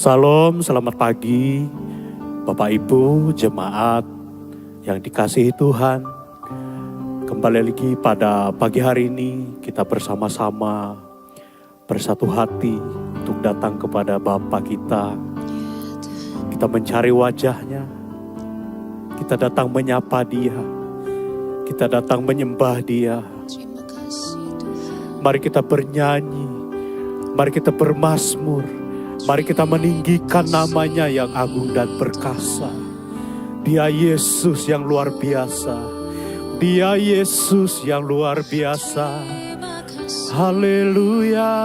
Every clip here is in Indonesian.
Salam, selamat pagi Bapak Ibu, jemaat yang dikasihi Tuhan. Kembali lagi pada pagi hari ini kita bersama-sama bersatu hati untuk datang kepada Bapa kita. Kita mencari wajahnya, kita datang menyapa Dia, kita datang menyembah Dia. Mari kita bernyanyi, mari kita bermazmur. Mari kita meninggikan namanya yang agung dan perkasa. Dia Yesus yang luar biasa. Dia Yesus yang luar biasa. Haleluya.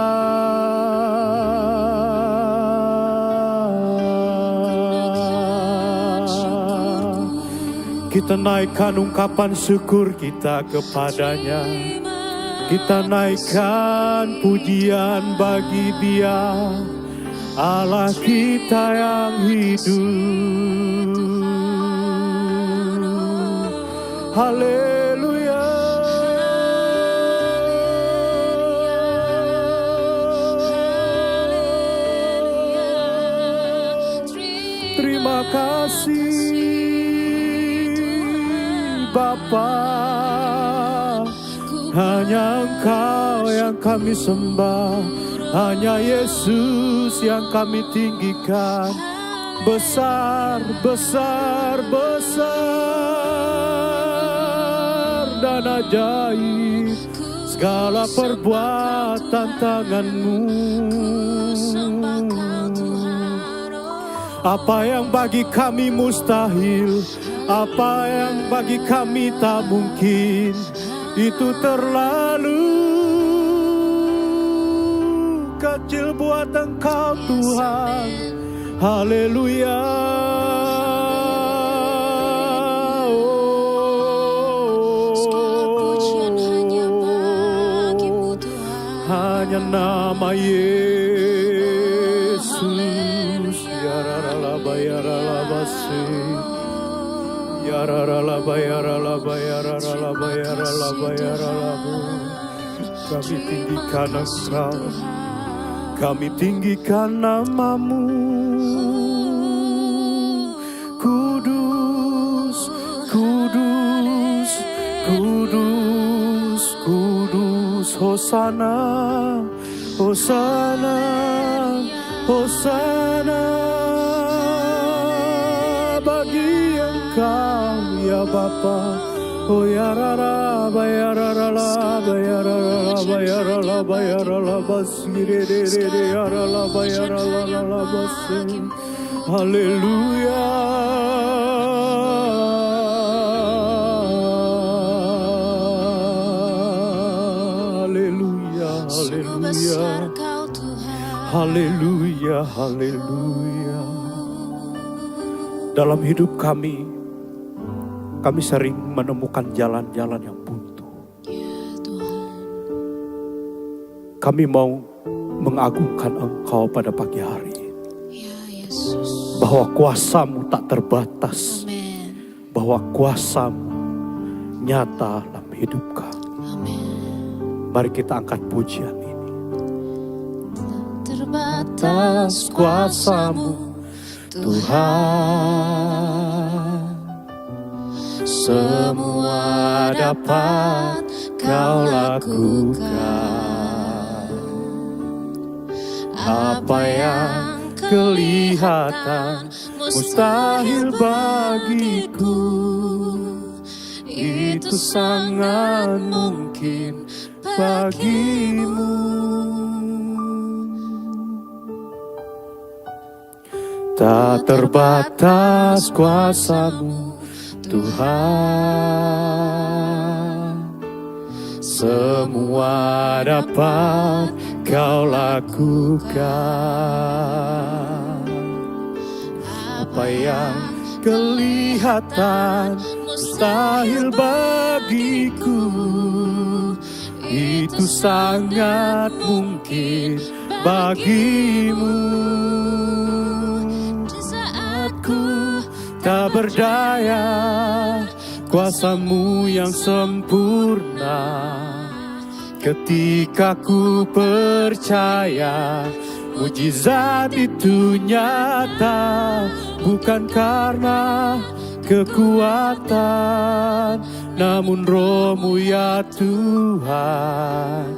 Kita naikkan ungkapan syukur kita kepadanya. Kita naikkan pujian bagi Dia, Allah kita yang hidup. Haleluya. Terima kasih Bapa, hanya Engkau yang kami sembah. Hanya Yesus yang kami tinggikan. Besar, besar, besar dan ajaib segala perbuatan tangan-Mu. Apa yang bagi kami mustahil, apa yang bagi kami tak mungkin, itu terlalu kecil buat Engkau Tuhan. Haleluya. Hanya nama Yesus. Yararalaba yaralaba se. Yararalaba yaralaba yararalaba yaralaba yaralaba. Kami tinggikan Engkau, kami tinggikan nama-Mu. Kudus, kudus, kudus, kudus. Hosana, hosana, hosana bagi Engkau ya Bapa. Oh ya rara bayarala bayarala bayarala bayarala basire de yarala bayarala basin. Haleluya. Haleluya. Haleluya. Haleluya. Haleluya. Dalam hidup kami sering menemukan jalan-jalan yang buntu. Kami mau mengagungkan Engkau pada pagi hari ini. Bahwa kuasa-Mu tak terbatas. Bahwa kuasa-Mu nyata dalam hidup kami. Mari kita angkat pujian ini. Terbatas kuasa-Mu Tuhan, semua dapat Kau lakukan. Apa yang kelihatan mustahil bagiku, itu sangat mungkin bagimu. Tak terbatas kuasa-Mu Tuhan, semua dapat Kau lakukan. Apa yang kelihatan mustahil bagiku, itu sangat mungkin bagimu. Tak berdaya, kuasa-Mu yang sempurna. Ketika ku percaya Mujizat itu nyata, bukan karena kekuatan, namun Roh-Mu ya Tuhan.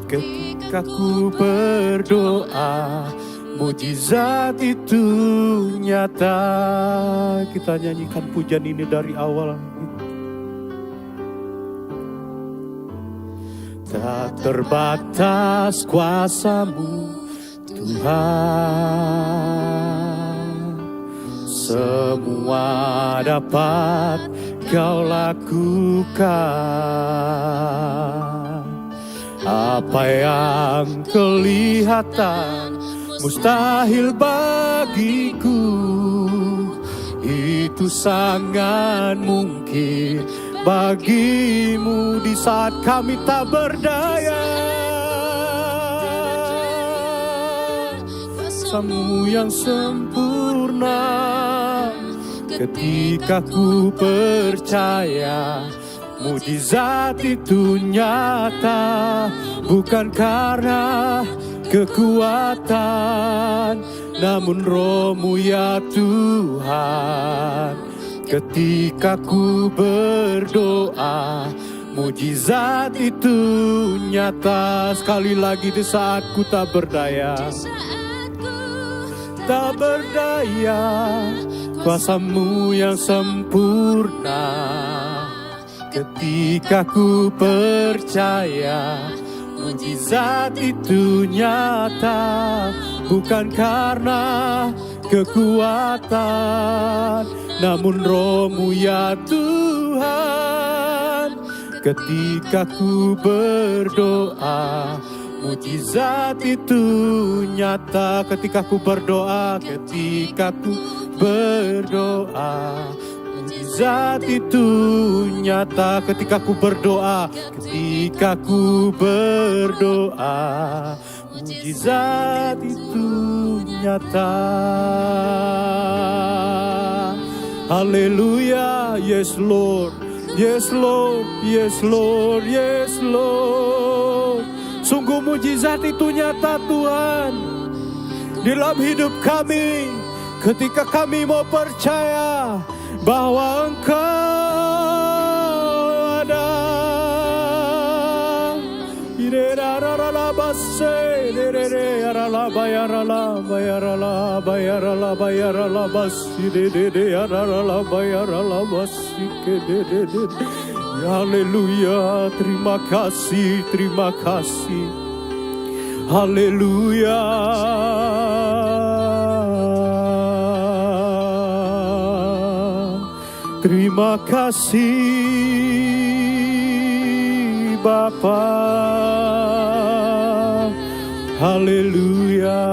Ketika ku berdoa, mujizat itu nyata. Kita nyanyikan pujian ini dari awal. Tak terbatas kuasa-Mu Tuhan, semua dapat Kau lakukan. Apa yang kelihatan mustahil bagiku, itu sangat mungkin bagimu di saat kami tak berdaya. Kuasa-Mu yang sempurna, ketika ku percaya, mujizat itu nyata, bukan karena kekuatan, namun Roh-Mu ya Tuhan. Ketika ku berdoa, mujizat itu nyata. Sekali lagi, di saat ku tak berdaya, tak berdaya, kuasa-Mu yang sempurna. Ketika ku percaya, mujizat itu nyata, bukan karena kekuatan, namun Roh-Mu ya Tuhan. Ketika ku berdoa, mujizat itu nyata. Ketika ku berdoa, ketika ku berdoa, mujizat itu nyata. Ketika ku berdoa, ketika ku berdoa, mujizat itu nyata. Haleluya, yes Lord, yes Lord, yes Lord, yes Lord. Sungguh mujizat itu nyata Tuhan di dalam hidup kami, ketika kami mau percaya bahwa Engkau ada. Haleluya, terima kasih, terima kasih. Haleluya. Terima kasih Bapa. Haleluya.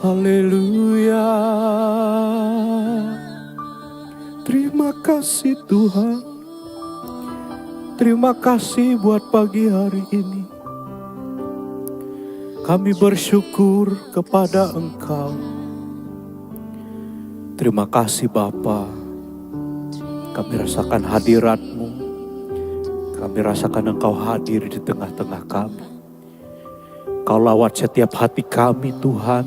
Haleluya. Terima kasih Tuhan. Terima kasih buat pagi hari ini. Kami bersyukur kepada Engkau. Terima kasih Bapa. Kami rasakan hadirat-Mu. Kami rasakan Engkau hadir di tengah-tengah kami. Kau lawat setiap hati kami Tuhan.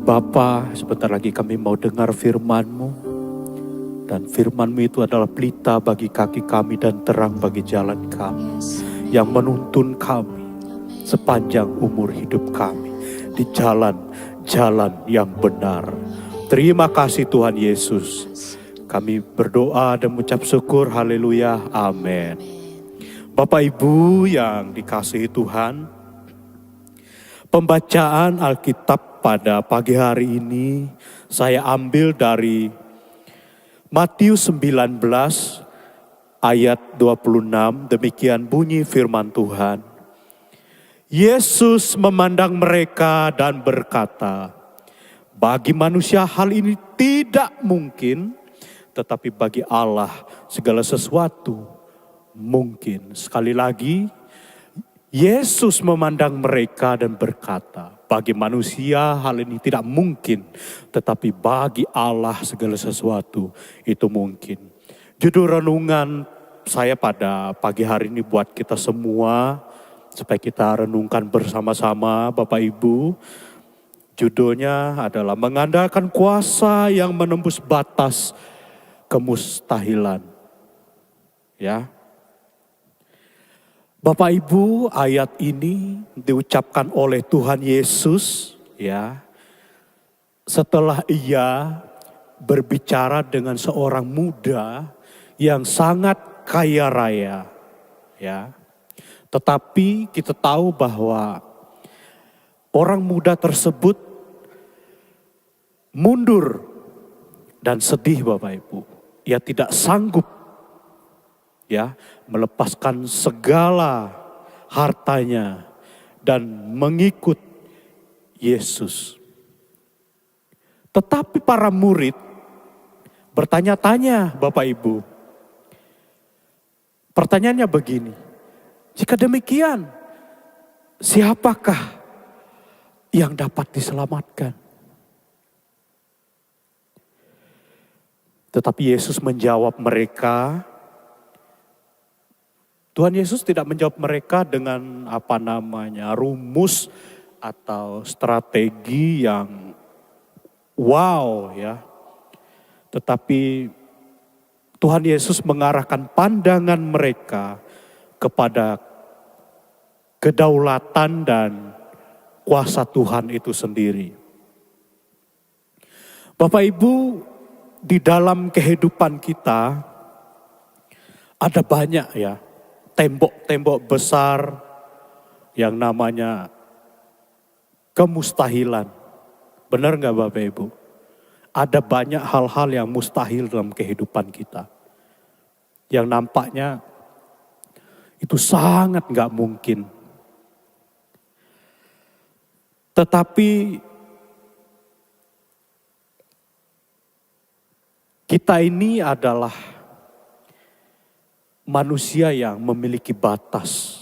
Bapa, sebentar lagi kami mau dengar firman-Mu. Dan firman-Mu itu adalah pelita bagi kaki kami dan terang bagi jalan kami. Yang menuntun kami sepanjang umur hidup kami di jalan-jalan yang benar. Terima kasih Tuhan Yesus. Kami berdoa dan mengucap syukur. Haleluya. Amin. Bapak Ibu yang dikasihi Tuhan, pembacaan Alkitab pada pagi hari ini saya ambil dari Matius 19 ayat 26. Demikian bunyi firman Tuhan. Yesus memandang mereka dan berkata, bagi manusia hal ini tidak mungkin, tetapi bagi Allah segala sesuatu mungkin. Sekali lagi, Yesus memandang mereka dan berkata, bagi manusia hal ini tidak mungkin, tetapi bagi Allah segala sesuatu itu mungkin. Judul renungan saya pada pagi hari ini buat kita semua, supaya kita renungkan bersama-sama Bapak Ibu. Judulnya adalah mengandalkan kuasa yang menembus batas kemustahilan. Ya. Bapak Ibu, ayat ini diucapkan oleh Tuhan Yesus, ya. Setelah ia berbicara dengan seorang muda yang sangat kaya raya, ya. Tetapi kita tahu bahwa orang muda tersebut mundur dan sedih Bapak Ibu. Ia tidak sanggup, ya, melepaskan segala hartanya dan mengikut Yesus. Tetapi para murid bertanya-tanya Bapak Ibu. Pertanyaannya begini, jika demikian, siapakah yang dapat diselamatkan? Tetapi Yesus menjawab mereka. Tuhan Yesus tidak menjawab mereka dengan rumus atau strategi yang wow, ya. Tetapi Tuhan Yesus mengarahkan pandangan mereka kepada kedaulatan dan kuasa Tuhan itu sendiri. Bapak Ibu, di dalam kehidupan kita ada banyak, ya, tembok-tembok besar yang namanya kemustahilan. Benar nggak Bapak Ibu? Ada banyak hal-hal yang mustahil dalam kehidupan kita. Yang nampaknya itu sangat nggak mungkin. Tetapi kita ini adalah manusia yang memiliki batas.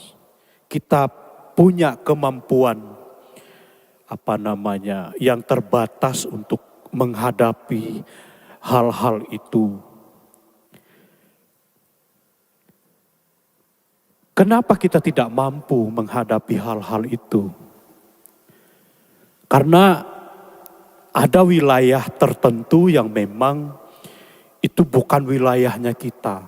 Kita punya kemampuan yang terbatas untuk menghadapi hal-hal itu. Kenapa kita tidak mampu menghadapi hal-hal itu? Karena ada wilayah tertentu yang memang itu bukan wilayahnya kita.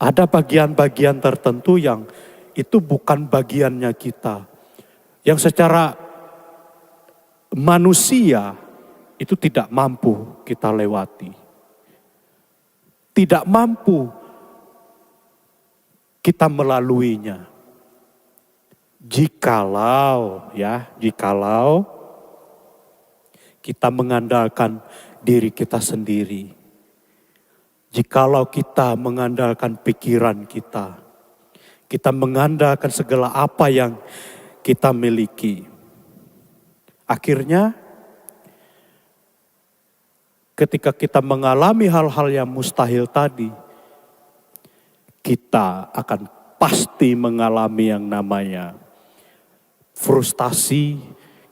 Ada bagian-bagian tertentu yang itu bukan bagiannya kita. Yang secara manusia itu tidak mampu kita lewati. Tidak mampu kita melaluinya. Jikalau kita mengandalkan diri kita sendiri. Jikalau kita mengandalkan pikiran kita mengandalkan segala apa yang kita miliki. Akhirnya ketika kita mengalami hal-hal yang mustahil tadi, kita akan pasti mengalami yang namanya frustasi,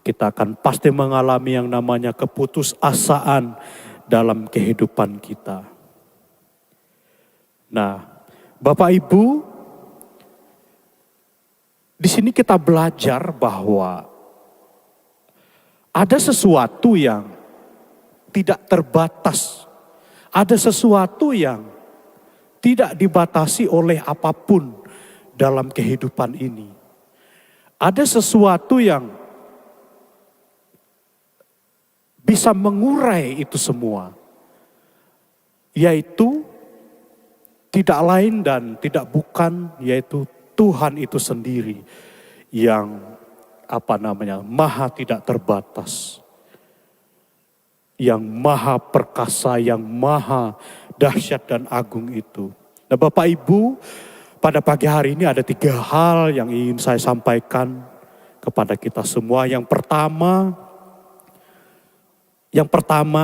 kita akan pasti mengalami yang namanya keputusasaan dalam kehidupan kita. Nah, Bapak Ibu, di sini kita belajar bahwa ada sesuatu yang tidak terbatas. Ada sesuatu yang tidak dibatasi oleh apapun dalam kehidupan ini. Ada sesuatu yang bisa mengurai itu semua. Yaitu tidak lain dan tidak bukan, yaitu Tuhan itu sendiri yang maha tidak terbatas, yang maha perkasa, yang maha dahsyat dan agung itu. Nah Bapak Ibu, pada pagi hari ini ada 3 hal yang ingin saya sampaikan kepada kita semua. Yang pertama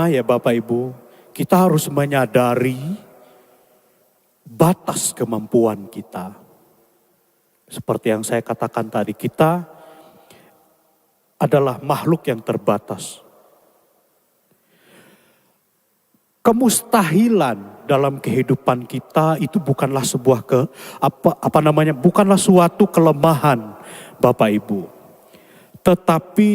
ya Bapak Ibu, kita harus menyadari batas kemampuan kita. Seperti yang saya katakan tadi, kita adalah makhluk yang terbatas. kemustahilan dalam kehidupan kita itu bukanlah sebuah bukanlah suatu kelemahan Bapak Ibu. Tetapi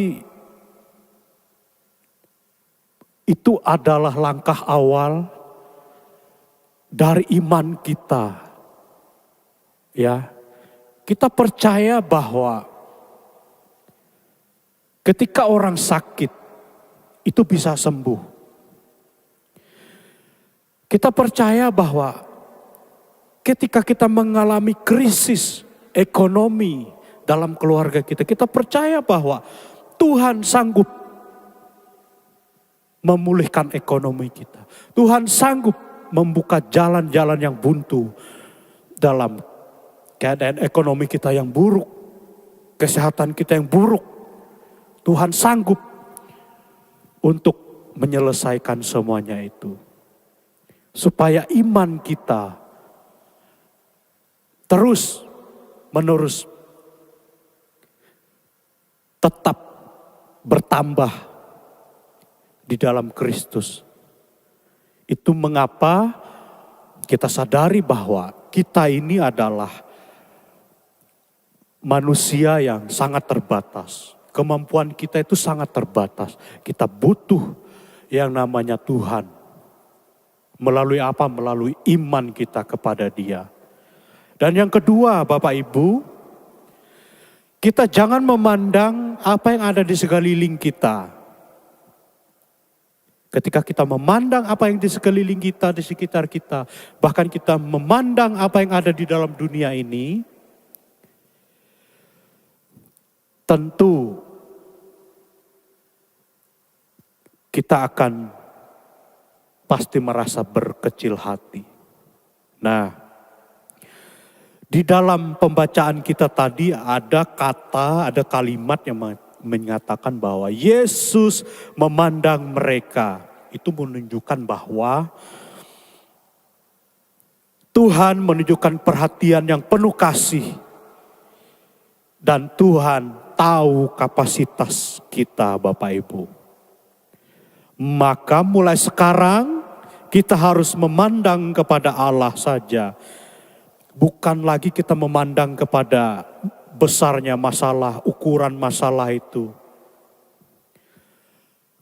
itu adalah langkah awal dari iman kita. Ya. Kita percaya bahwa ketika orang sakit itu bisa sembuh. Kita percaya bahwa ketika kita mengalami krisis ekonomi dalam keluarga kita, kita percaya bahwa Tuhan sanggup memulihkan ekonomi kita. Tuhan sanggup membuka jalan-jalan yang buntu dalam keadaan ekonomi kita yang buruk, kesehatan kita yang buruk. Tuhan sanggup untuk menyelesaikan semuanya itu. Supaya iman kita terus menerus tetap bertambah di dalam Kristus. Itu mengapa kita sadari bahwa kita ini adalah manusia yang sangat terbatas. Kemampuan kita itu sangat terbatas. Kita butuh yang namanya Tuhan. Melalui apa? Melalui iman kita kepada Dia. Dan yang kedua Bapak Ibu, kita jangan memandang apa yang ada di sekeliling kita. Ketika kita memandang apa yang di sekeliling kita, di sekitar kita, bahkan kita memandang apa yang ada di dalam dunia ini, tentu kita akan pasti merasa berkecil hati. Nah, di dalam pembacaan kita tadi ada kata, ada kalimat yang menyatakan bahwa Yesus memandang mereka. Itu menunjukkan bahwa Tuhan menunjukkan perhatian yang penuh kasih. Dan Tuhan tahu kapasitas kita Bapak Ibu. Maka mulai sekarang kita harus memandang kepada Allah saja. Bukan lagi kita memandang kepada besarnya masalah, ukuran masalah itu.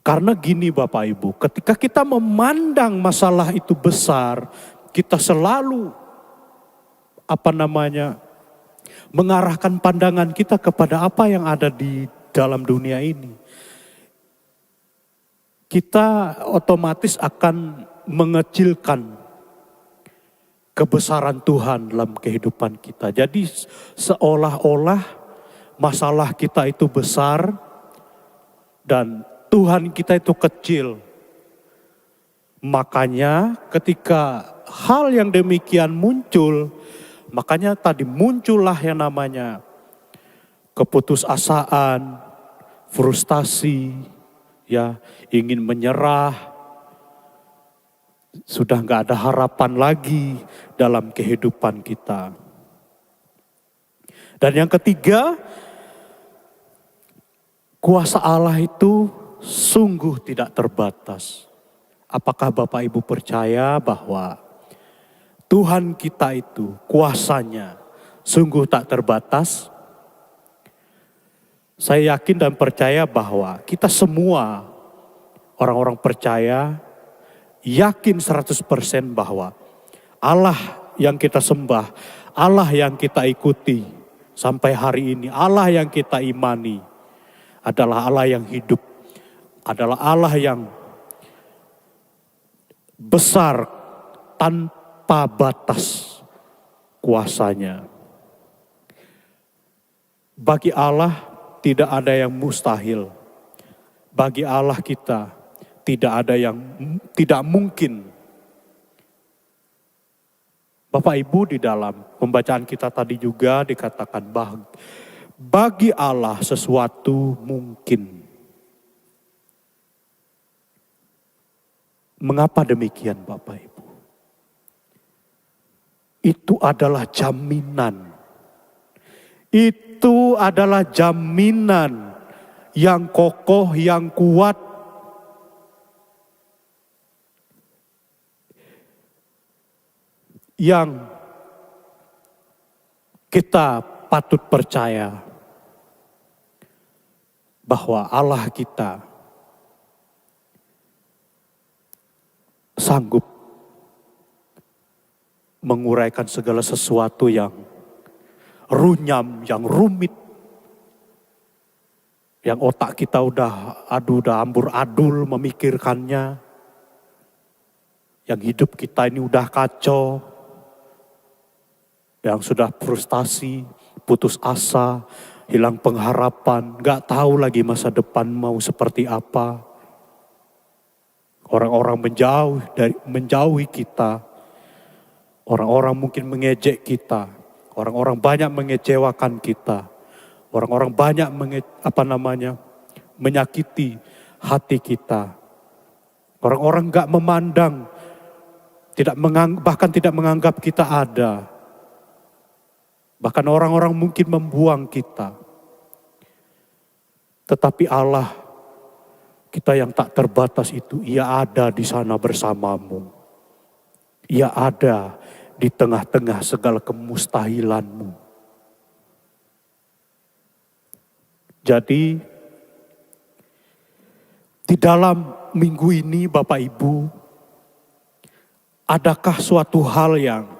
Karena gini Bapak Ibu, ketika kita memandang masalah itu besar, kita selalu mengarahkan pandangan kita kepada apa yang ada di dalam dunia ini. Kita otomatis akan mengecilkan kebesaran Tuhan dalam kehidupan kita. Jadi seolah-olah masalah kita itu besar dan Tuhan kita itu kecil. Makanya ketika hal yang demikian muncul, makanya tadi muncullah yang namanya keputusasaan, frustasi, ya, ingin menyerah. Sudah gak ada harapan lagi dalam kehidupan kita. Dan yang ketiga, kuasa Allah itu sungguh tidak terbatas. Apakah Bapak Ibu percaya bahwa Tuhan kita itu kuasanya sungguh tak terbatas? Saya yakin dan percaya bahwa kita semua orang-orang percaya, yakin 100% bahwa Allah yang kita sembah, Allah yang kita ikuti sampai hari ini, Allah yang kita imani adalah Allah yang hidup, adalah Allah yang besar tanpa batas kuasanya. Bagi Allah tidak ada yang mustahil. Bagi Allah kita tidak ada yang tidak mungkin. Bapak Ibu, di dalam pembacaan kita tadi juga dikatakan bagi Allah sesuatu mungkin. Mengapa demikian Bapak Ibu? Itu adalah jaminan. Itu adalah jaminan yang kokoh, yang kuat. yang kita patut percaya bahwa Allah kita sanggup menguraikan segala sesuatu yang runyam, yang rumit, yang otak kita udah ambur-adul memikirkannya, yang hidup kita ini udah kacau, yang sudah frustasi, putus asa, hilang pengharapan, gak tahu lagi masa depan mau seperti apa. Orang-orang menjauhi kita, orang-orang mungkin mengejek kita, orang-orang banyak mengecewakan kita, orang-orang banyak menyakiti hati kita. Orang-orang gak memandang, bahkan tidak menganggap kita ada. Bahkan orang-orang mungkin membuang kita. Tetapi Allah, kita yang tak terbatas itu, Ia ada di sana bersamamu. Ia ada di tengah-tengah segala kemustahilanmu. Jadi, di dalam minggu ini Bapak Ibu, adakah suatu hal yang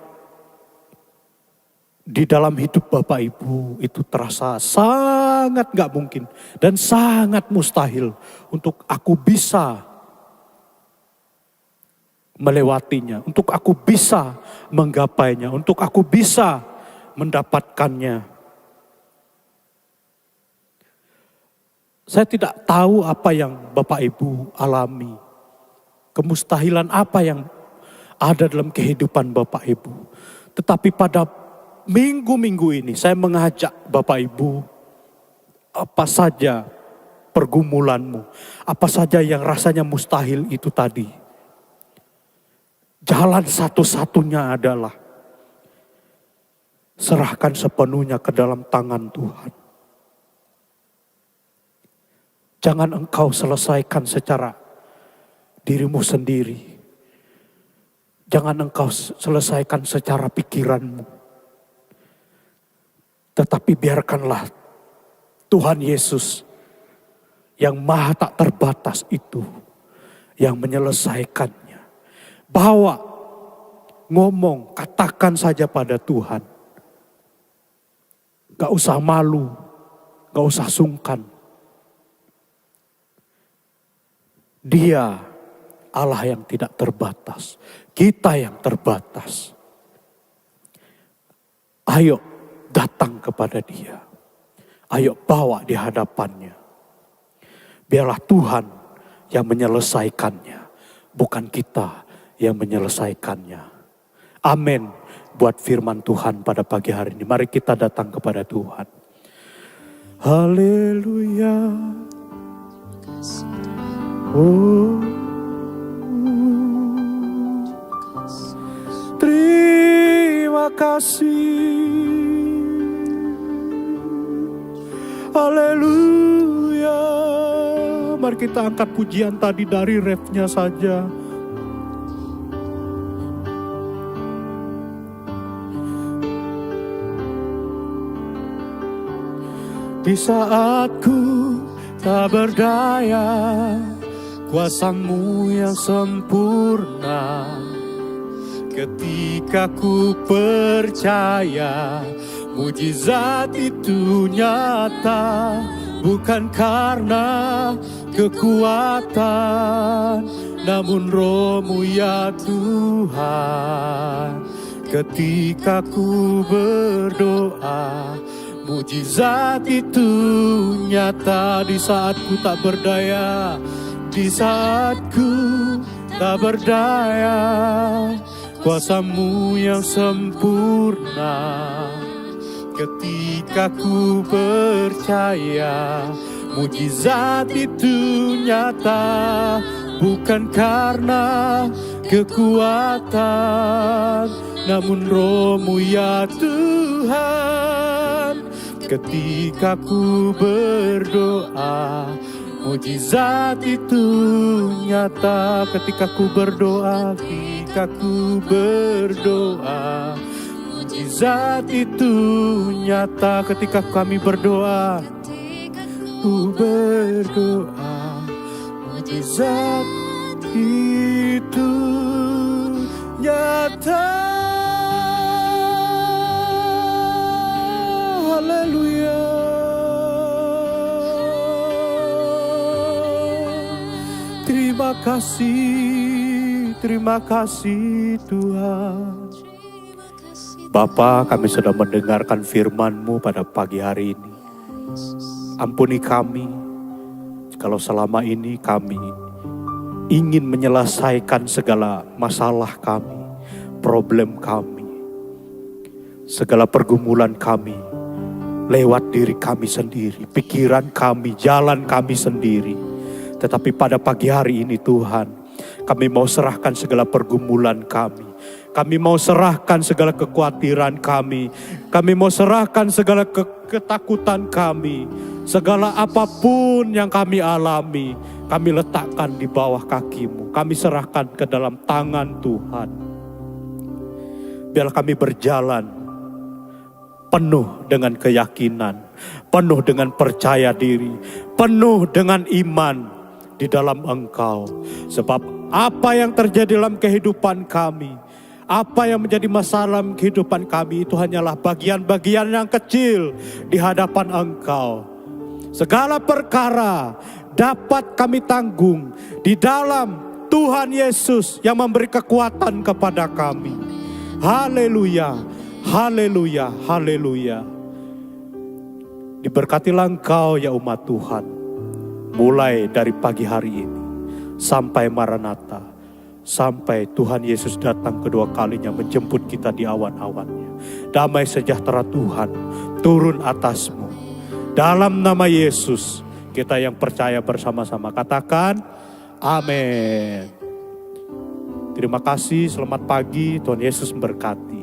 di dalam hidup Bapak Ibu itu terasa sangat gak mungkin dan sangat mustahil untuk aku bisa melewatinya, untuk aku bisa menggapainya, untuk aku bisa mendapatkannya. Saya tidak tahu apa yang Bapak Ibu alami, kemustahilan apa yang ada dalam kehidupan Bapak Ibu. Tetapi pada minggu-minggu ini saya mengajak Bapak Ibu, apa saja pergumulanmu, apa saja yang rasanya mustahil itu tadi. Jalan satu-satunya adalah serahkan sepenuhnya ke dalam tangan Tuhan. Jangan engkau selesaikan secara dirimu sendiri. Jangan engkau selesaikan secara pikiranmu. Tetapi biarkanlah Tuhan Yesus yang maha tak terbatas itu yang menyelesaikannya. Bawa, ngomong, katakan saja pada Tuhan. Gak usah malu, gak usah sungkan. Dia Allah yang tidak terbatas, kita yang terbatas. Ayo datang kepada Dia. Ayo bawa di hadapannya. Biarlah Tuhan yang menyelesaikannya, bukan kita yang menyelesaikannya. Amin. Buat firman Tuhan pada pagi hari ini. Mari kita datang kepada Tuhan. Haleluya. Oh, terima kasih. Haleluya. Mari kita angkat pujian tadi dari refnya saja. Di saat ku tak berdaya, kuasa-Mu yang sempurna. Ketika ku percaya, mujizat itu nyata. Bukan karena kekuatan, namun Roh-Mu ya Tuhan. Ketika ku berdoa, mujizat itu nyata. Di saat ku tak berdaya, di saat ku tak berdaya, kuasa-Mu yang sempurna. Ketika ku percaya, mujizat itu nyata. Bukan karena kekuatan, namun Roh-Mu ya Tuhan. Ketika ku berdoa, mujizat itu nyata. Ketika ku berdoa, ketika ku berdoa. Mujizat itu nyata ketika kami berdoa. Ku berdoa, mujizat itu nyata. Haleluya. Terima kasih Tuhan. Bapa, kami sudah mendengarkan firman-Mu pada pagi hari ini. Ampuni kami, kalau selama ini kami ingin menyelesaikan segala masalah kami, problem kami, segala pergumulan kami, lewat diri kami sendiri, pikiran kami, jalan kami sendiri. Tetapi pada pagi hari ini Tuhan, kami mau serahkan segala pergumulan kami. Kami mau serahkan segala kekhawatiran kami. Kami mau serahkan segala ketakutan kami. Segala apapun yang kami alami, kami letakkan di bawah kaki-Mu. Kami serahkan ke dalam tangan Tuhan. Biar kami berjalan penuh dengan keyakinan, penuh dengan percaya diri, penuh dengan iman di dalam Engkau. Sebab apa yang terjadi dalam kehidupan kami, apa yang menjadi masalah dalam kehidupan kami, itu hanyalah bagian-bagian yang kecil di hadapan Engkau. Segala perkara dapat kami tanggung di dalam Tuhan Yesus yang memberi kekuatan kepada kami. Haleluya, haleluya, haleluya. Diberkatilah Engkau ya umat Tuhan, mulai dari pagi hari ini sampai Maranatha, sampai Tuhan Yesus datang kedua kalinya menjemput kita di awan-awannya. Damai sejahtera Tuhan turun atasmu. Dalam nama Yesus, kita yang percaya bersama-sama katakan amin. Terima kasih, selamat pagi, Tuhan Yesus memberkati.